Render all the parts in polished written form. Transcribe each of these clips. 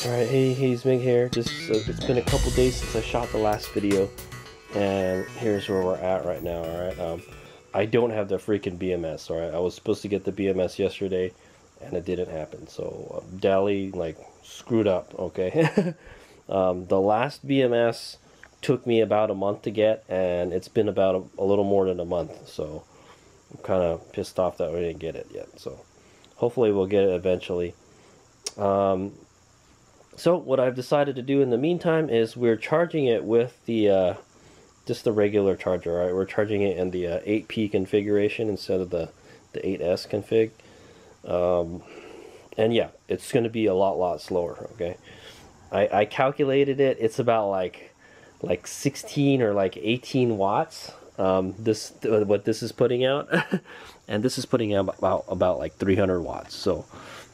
Alright, hey, HadesOmega here. It's been a couple days since I shot the last video, and here's where we're at right now, alright? I don't have the freaking BMS, alright? I was supposed to get the BMS yesterday, and it didn't happen, so Dally, like, screwed up, okay? The last BMS took me about a month to get, and it's been about a little more than a month, so I'm kind of pissed off that we didn't get it yet, so hopefully we'll get it eventually. So what I've decided to do in the meantime is we're charging it with the just the regular charger, right? We're charging it in the 8P configuration instead of the 8S config. And yeah, it's going to be a lot slower, okay? I calculated it. It's about like 16 or like 18 watts. What this is putting out, and this is putting out about like 300 watts. So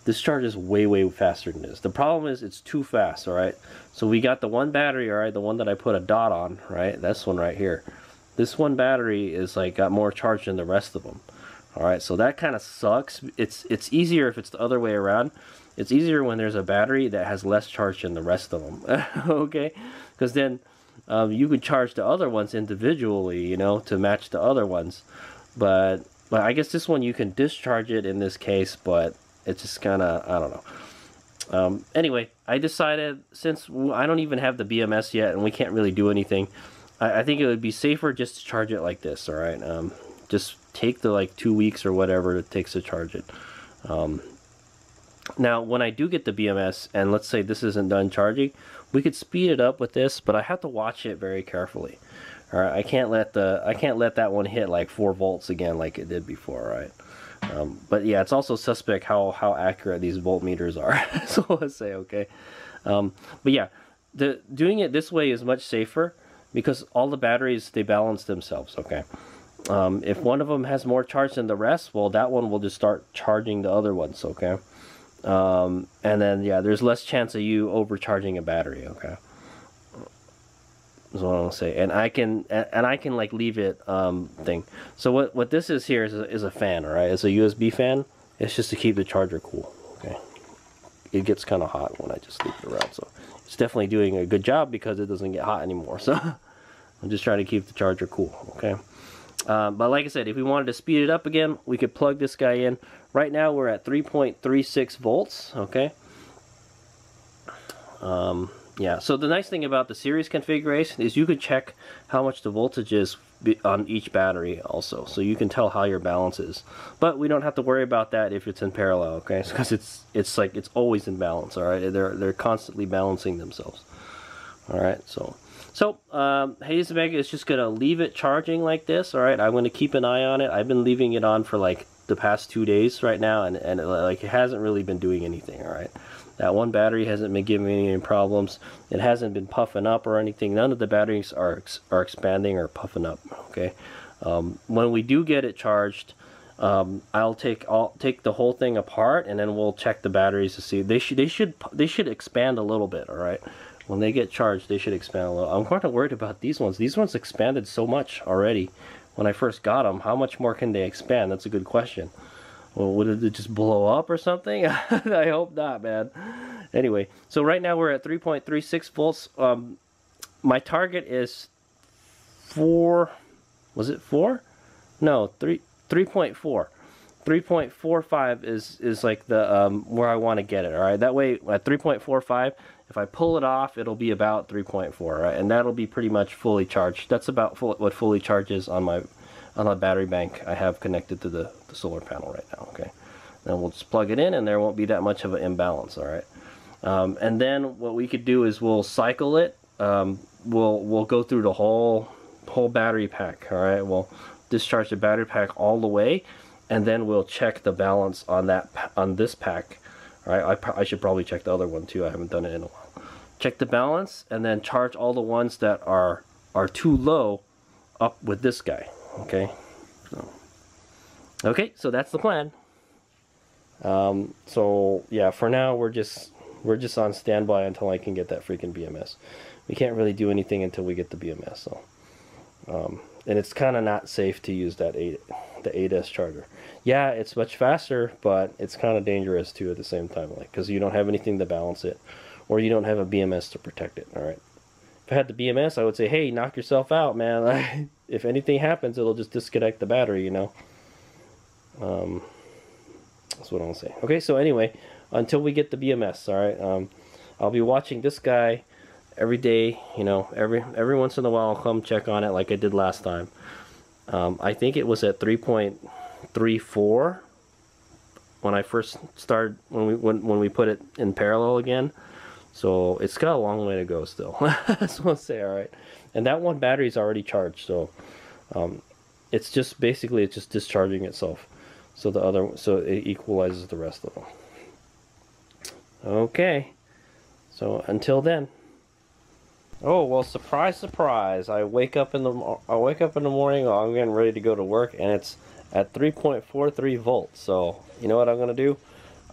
this charges way faster than this. The problem is it's too fast, all right? So we got the one battery, all right, the one that I put a dot on, right? This one right here. This one battery is like got more charge than the rest of them. All right, so that kind of sucks. It's easier if it's the other way around. It's easier when there's a battery that has less charge than the rest of them. Okay? Because then you could charge the other ones individually, you know, to match the other ones. But I guess this one you can discharge it in this case, but it's just kind of, I don't know. Anyway, I decided, since I don't even have the BMS yet and we can't really do anything, I think it would be safer just to charge it like this, alright? Just take the like 2 weeks or whatever it takes to charge it. Now, when I do get the BMS, and let's say this isn't done charging, we could speed it up with this, but I have to watch it very carefully. Alright, I can't let that one hit like 4 volts again like it did before, right? But yeah, it's also suspect how accurate these voltmeters are. So let's say, okay. But yeah, doing it this way is much safer because all the batteries, they balance themselves, okay. If one of them has more charge than the rest, well, that one will just start charging the other ones, okay. And then yeah, there's less chance of you overcharging a battery, okay. Is what I'm gonna say, and I can like leave it thing. So what this is here is a fan, all right? It's a USB fan. It's just to keep the charger cool. Okay, it gets kind of hot when I just leave it around, so it's definitely doing a good job because it doesn't get hot anymore. So I'm just trying to keep the charger cool. Okay, but like I said, if we wanted to speed it up again, we could plug this guy in. Right now we're at 3.36 volts. Okay. Yeah, so the nice thing about the series configuration is you can check how much the voltage is on each battery also, so you can tell how your balance is. But we don't have to worry about that if it's in parallel, okay? Because it's like it's always in balance, all right? They're constantly balancing themselves. All right, so HadesOmega is just gonna leave it charging like this, all right? I'm gonna keep an eye on it. I've been leaving it on for like the past 2 days right now, and like it hasn't really been doing anything, all right? That one battery hasn't been giving me any problems. It hasn't been puffing up or anything. None of the batteries are expanding or puffing up. Okay. When we do get it charged, I'll take the whole thing apart, and then we'll check the batteries to see. They should expand a little bit. All right. When they get charged, they should expand a little. I'm kind of worried about these ones. These ones expanded so much already when I first got them. How much more can they expand? That's a good question. Well, would it just blow up or something? I hope not, man. Anyway, so right now we're at 3.36 volts. My target is 4. Was it 4? No, 3.4. 3.45 is like the where I want to get it. All right, that way at 3.45, if I pull it off, it'll be about 3.4, right? And that'll be pretty much fully charged. That's about what fully charges on my battery bank I have connected to the solar panel right now. Okay, then we'll just plug it in, and there won't be that much of an imbalance. All right, and then what we could do is we'll cycle it. We'll go through the whole battery pack. All right, we'll discharge the battery pack all the way, and then we'll check the balance on this pack. All right, I should probably check the other one too. I haven't done it in a while. Check the balance, and then charge all the ones that are too low up with this guy. Okay, so that's the plan. So yeah, for now we're just on standby until I can get that freaking BMS. We can't really do anything until we get the BMS. So, and it's kind of not safe to use the 8S charger. Yeah, it's much faster, but it's kind of dangerous too at the same time, like because you don't have anything to balance it. or you don't have a BMS to protect it. All right. If I had the BMS, I would say, hey, knock yourself out, man. If anything happens, it'll just disconnect the battery, you know. That's what I'm gonna say. Okay, so anyway, until we get the BMS, all right. I'll be watching this guy every day, you know. Every once in a while, I'll come check on it like I did last time. I think it was at 3.34 when I first started, when we put it in parallel again. So it's got a long way to go still. That's what I'll say. All right, and that one battery is already charged, so it's just basically it's just discharging itself. So it equalizes the rest of them. Okay, so until then. Oh well, surprise, surprise! I wake up in the morning. I'm getting ready to go to work, and it's at 3.43 volts. So you know what I'm gonna do?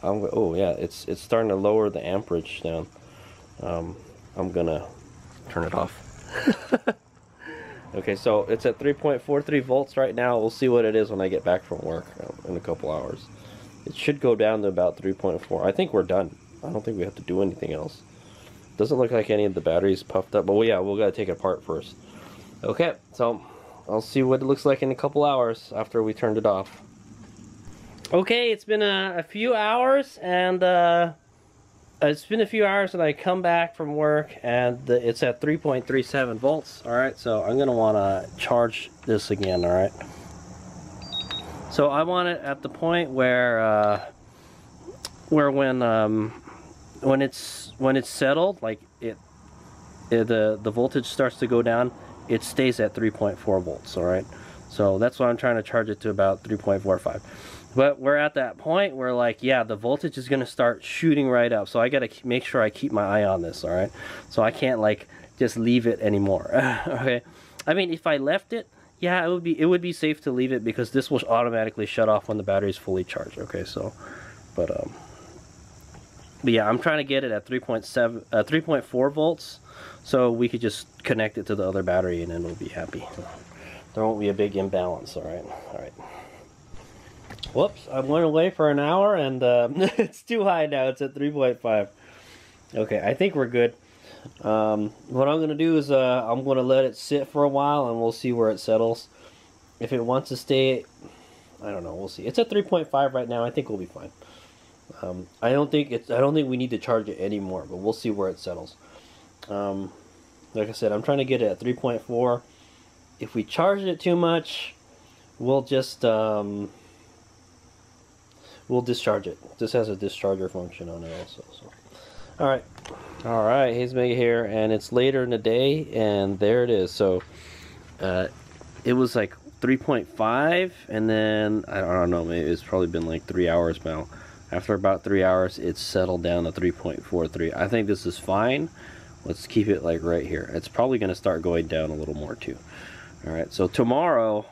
Oh yeah, it's starting to lower the amperage down. I'm gonna turn it off. Okay, so it's at 3.43 volts right now. We'll see what it is when I get back from work in a couple hours. It should go down to about 3.4. I think we're done. I don't think we have to do anything else. Doesn't look like any of the batteries puffed up, but well, yeah, we'll gotta take it apart first. Okay, so I'll see what it looks like in a couple hours after we turned it off. Okay, it's been a few hours, and I come back from work, and it's at 3.37 volts. All right, so I'm gonna want to charge this again. All right, so I want it at the point where when it's settled, like the voltage starts to go down, it stays at 3.4 volts. All right, so that's why I'm trying to charge it to about 3.45. But we're at that point where, like, yeah, the voltage is going to start shooting right up. So I got to make sure I keep my eye on this, all right? So I can't, like, just leave it anymore, okay? I mean, if I left it, yeah, it would be safe to leave it because this will automatically shut off when the battery is fully charged, okay? So, but yeah, I'm trying to get it at 3.4 volts, so we could just connect it to the other battery and then we'll be happy. There won't be a big imbalance, all right? All right. Whoops, I went away for an hour and it's too high now. It's at 3.5. Okay, I think we're good. What I'm going to do is I'm going to let it sit for a while and we'll see where it settles. If it wants to stay, I don't know, we'll see. It's at 3.5 right now. I think we'll be fine. I don't think we need to charge it anymore, but we'll see where it settles. Like I said, I'm trying to get it at 3.4. If we charge it too much, we'll just we'll discharge it. This has a discharger function on it also. So, all right, HadesOmega here, and it's later in the day, and there it is. So, it was like 3.5, and then I don't know, maybe it's probably been like 3 hours now. After about 3 hours, it's settled down to 3.43. I think this is fine. Let's keep it like right here. It's probably going to start going down a little more too. All right, so tomorrow,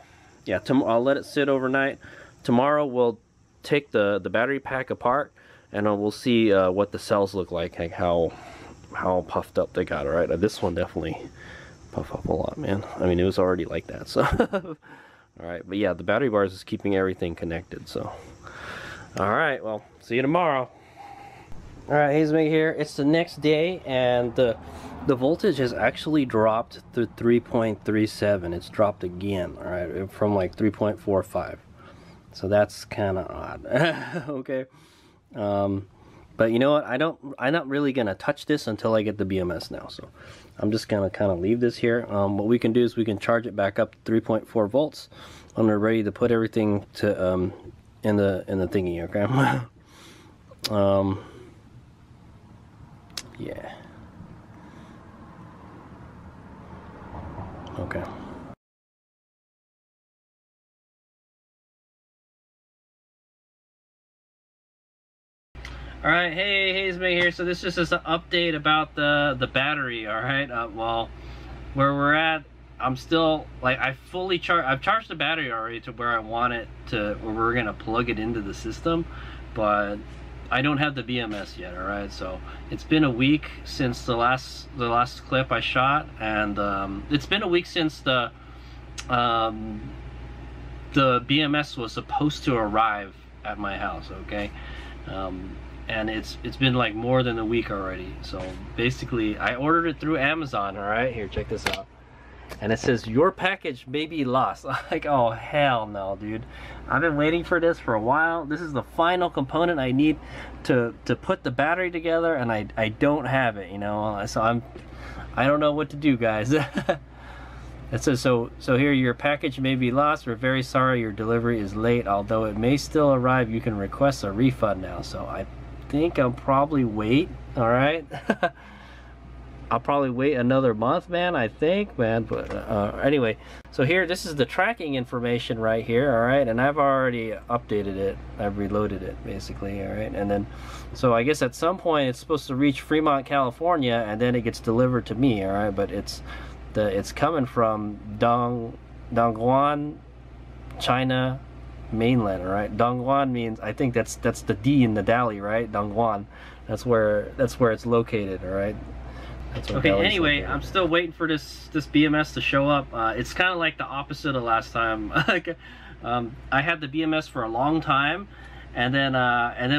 yeah, I'll let it sit overnight. Tomorrow we'll take the battery pack apart, and we'll see what the cells look like how puffed up they got. All right, this one definitely puff up a lot, man. I mean, it was already like that, so all right, but yeah, the battery bars is keeping everything connected. So all right, well, see you tomorrow. All right, HadesOmega here. It's the next day, and the voltage has actually dropped to 3.37. It's dropped again, all right, from like 3.45. So that's kind of odd. Okay, but you know what? I'm not really gonna touch this until I get the BMS now. So I'm just gonna kind of leave this here. What we can do is we can charge it back up to 3.4 volts when we're ready to put everything to in the thingy. Okay. Yeah. Okay. All right, hey, HadesOmega here. So this is just an update about the battery. All right. Well, where we're at, I'm still like I've charged the battery already to where I want it to, where we're gonna plug it into the system, but I don't have the BMS yet. All right, so it's been a week since the last clip I shot, and it's been a week since the BMS was supposed to arrive at my house. Okay, and it's been like more than a week already. So basically, I ordered it through Amazon. All right, here, check this out. And it says your package may be lost. Like, oh hell no, dude! I've been waiting for this for a while. This is the final component I need to put the battery together, and I don't have it, you know. So I don't know what to do, guys. It says so here, your package may be lost. We're very sorry your delivery is late. Although it may still arrive, you can request a refund now. So I think I'll probably wait. All right. I'll probably wait another month, man, I think, man. But anyway, so here, this is the tracking information right here, all right? And I've already updated it. I've reloaded it, basically, all right? And then, so I guess at some point it's supposed to reach Fremont, California, and then it gets delivered to me, all right? But it's coming from Dongguan, China mainland, all right? Dongguan means, I think that's the D in the Dali, right? Dongguan. That's where it's located, all right? Okay, anyway, I'm still waiting for this BMS to show up. It's kind of like the opposite of last time. I had the BMS for a long time, and then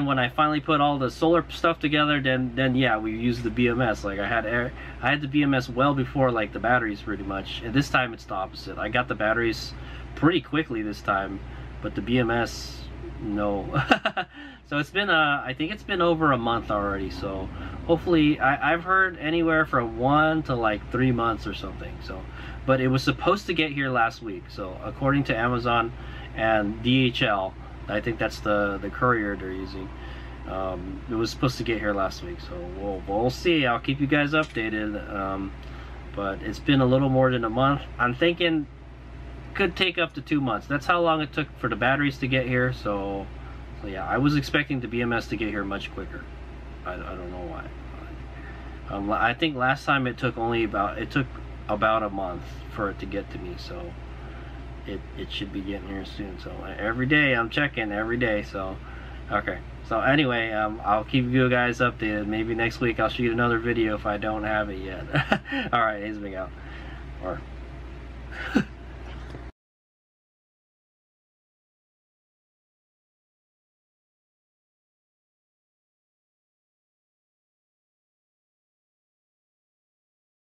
when I finally put all the solar stuff together, then yeah, we used the BMS. Like I had the BMS well before like the batteries, pretty much. And this time it's the opposite. I got the batteries pretty quickly this time, but the BMS, no. So it's been I think it's been over a month already. So hopefully, I've heard anywhere from 1 to like 3 months or something. So, but it was supposed to get here last week. So according to Amazon and DHL, I think that's the courier they're using. It was supposed to get here last week. So we'll see. I'll keep you guys updated. But it's been a little more than a month. I'm thinking could take up to 2 months. That's how long it took for the batteries to get here. So yeah, I was expecting the BMS to get here much quicker. I don't know why. I think last time it took about a month for it to get to me, so it should be getting here soon. So every day I'm checking every day. So okay. So anyway, I'll keep you guys updated. Maybe next week I'll shoot another video if I don't have it yet. All right, HadesOmega out. Or